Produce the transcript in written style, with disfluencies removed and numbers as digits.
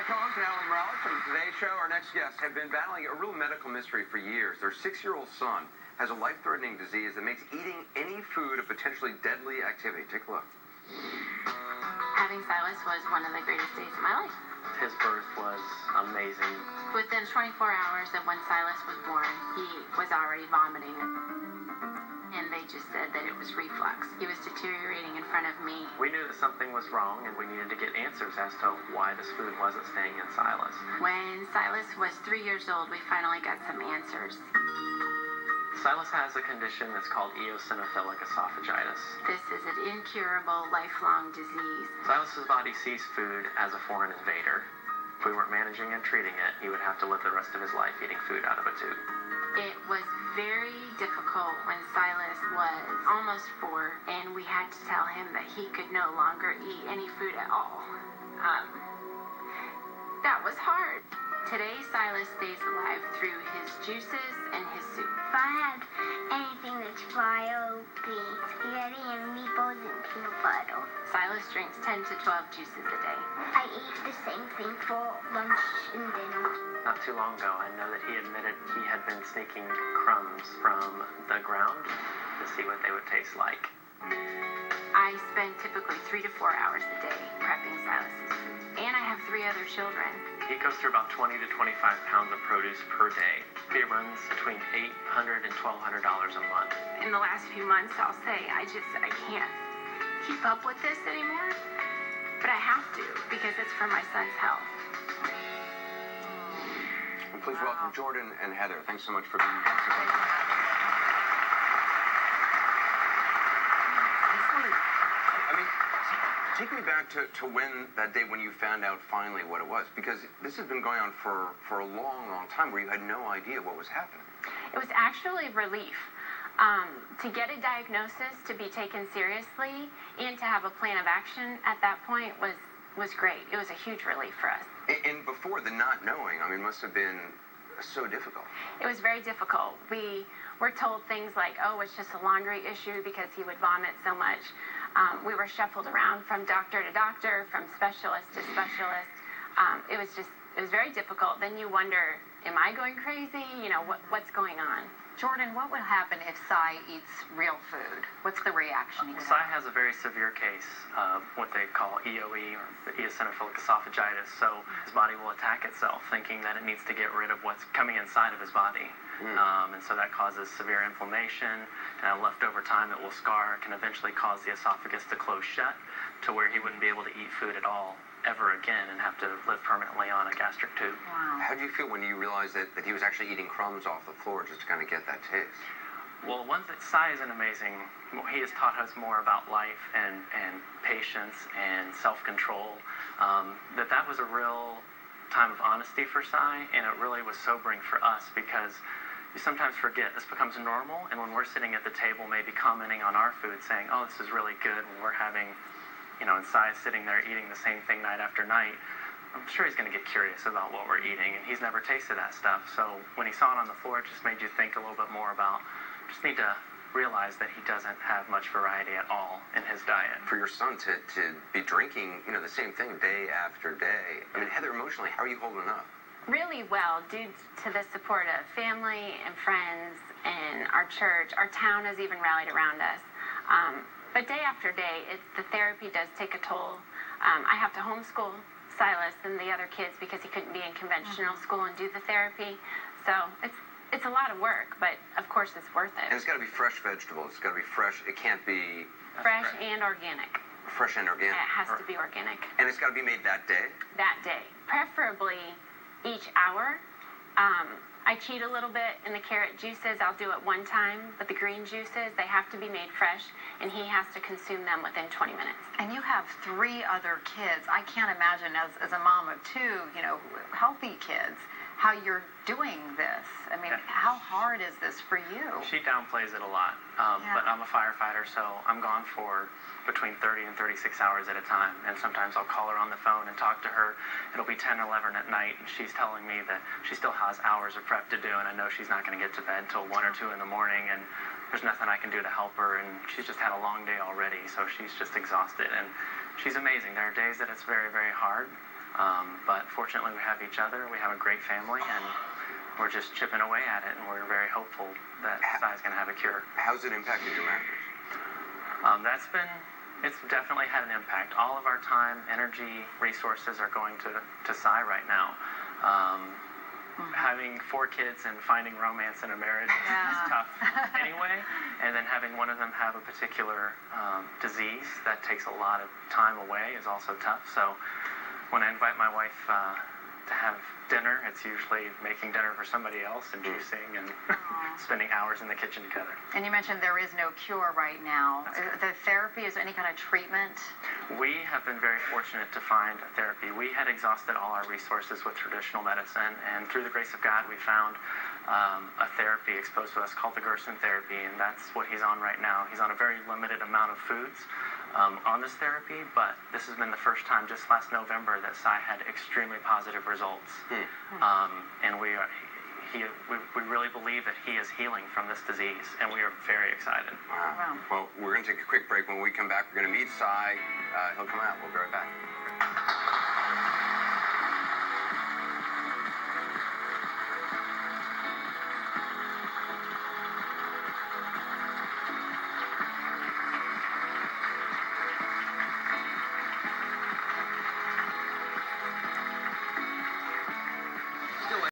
my co-host, Natalie Morales, from today's show. Our next guests have been battling a real medical mystery for years. Their 6-year-old son has a life-threatening disease that makes eating any food a potentially deadly activity. Take a look. Having Silas was one of the greatest days of my life. His birth was amazing. Within 24 hours of when Silas was born, he was already vomiting. And they just said that it was reflux. He was deteriorating in front of me. We knew that something was wrong, and we needed to get answers as to why this food wasn't staying in Silas. When Silas was 3 years old, we finally got some answers. Silas has a condition that's called Eosiniphilic Esophagitis. This is an incurable, lifelong disease. Silas's body sees food as a foreign invader. If we weren't managing and treating it, he would have to live the rest of his life eating food out of a tube. It was very difficult when Silas was almost 4, and we had to tell him that he could no longer eat any food at all. That was hard. Today, Silas stays alive through his juices and his soup. If I have anything that's fried, it'll be spaghetti and meatballs and peanut butter. Silas drinks 10 to 12 juices a day. I eat the same thing for lunch and dinner. Not too long ago, I know that he admitted he had been sneaking crumbs from the ground to see what they would taste like. I spend typically 3 to 4 hours a day prepping Silas's food. And I have 3 other children. He goes through about 20 to 25 pounds of produce per day. He runs between $800 and $1,200 a month. In the last few months, I'll say, I can't keep up with this anymore. But I have to, because it's for my son's health. And please welcome Jordan and Heather. Thanks so much for being here today. Take me back to when that day when you found out finally what it was, because this has been going on for a long, long time where you had no idea what was happening. It was actually relief. To get a diagnosis, to be taken seriously, and to have a plan of action at that point was great. It was a huge relief for us. And before, the not knowing, must have been so difficult. It was very difficult. We were told things like, oh, it's just a laundry issue because he would vomit so much. We were shuffled around from doctor to doctor, from specialist to specialist. It was very difficult. Then you wonder, am I going crazy? What's going on? Jordan, what would happen if Cy eats real food? What's the reaction he would Cy have? has a very severe case of what they call EOE, or the Eosinophilic Esophagitis. So his body will attack itself, thinking that it needs to get rid of what's coming inside of his body. And so that causes severe inflammation, and left over time it will scar, can eventually cause the esophagus to close shut to where he wouldn't be able to eat food at all ever again and have to live permanently on a gastric tube. Wow. How did you feel when you realized that he was actually eating crumbs off the floor just to kind of get that taste? Well, one thing, Cy is an amazing, he has taught us more about life and patience and self-control. That was a real time of honesty for Cy, and it really was sobering for us because you sometimes forget this becomes normal, and when we're sitting at the table maybe commenting on our food saying, oh, this is really good, when we're having, and Cy's sitting there eating the same thing night after night, I'm sure he's going to get curious about what we're eating, and he's never tasted that stuff. So when he saw it on the floor, it just made you think a little bit more about, just need to realize that he doesn't have much variety at all in his diet. For your son to be drinking, the same thing day after day, Heather, emotionally, how are you holding up? Really well, due to the support of family and friends and our church. Our town has even rallied around us. But day after day, the therapy does take a toll. I have to homeschool Silas and the other kids because he couldn't be in conventional school and do the therapy. So it's a lot of work, but of course it's worth it. And it's got to be fresh vegetables. It's got to be fresh. It can't be... Fresh and organic. Fresh and organic. It has to be organic. And it's got to be made that day? That day. Preferably each hour. I cheat a little bit in the carrot juices. I'll do it one time, but the green juices, they have to be made fresh, and he has to consume them within 20 minutes. And you have 3 other kids. I can't imagine, as a mom of 2, healthy kids, how you're doing this. How hard is this for you? She downplays it a lot, but I'm a firefighter, so I'm gone for between 30 and 36 hours at a time, and sometimes I'll call her on the phone and talk to her. It'll be 10 or 11 at night, and she's telling me that she still has hours of prep to do, and I know she's not going to get to bed till 1 or 2 in the morning, and there's nothing I can do to help her, and she's just had a long day already, so she's just exhausted, and she's amazing. There are days that it's very, very hard, But fortunately, we have each other. We have a great family, and we're just chipping away at it, and we're very hopeful that Sai's going to have a cure. How's it impacted your marriage? It's definitely had an impact. All of our time, energy, resources are going to Sai right now. Having 4 kids and finding romance in a marriage is tough anyway, and then having one of them have a particular disease that takes a lot of time away is also tough. So when I invite my wife to have dinner, it's usually making dinner for somebody else and juicing and spending hours in the kitchen together. And you mentioned there is no cure right now. The therapy, is there any kind of treatment? We have been very fortunate to find a therapy. We had exhausted all our resources with traditional medicine, and through the grace of God, we found a therapy exposed to us called the Gerson therapy, and that's what he's on right now. He's on a very limited amount of foods on this therapy, but this has been the first time just last November that Sai had extremely positive results. And we really believe that he is healing from this disease, and we are very excited. Wow. Well, we're going to take a quick break. When we come back, we're going to meet Sai. He'll come out. We'll be right back.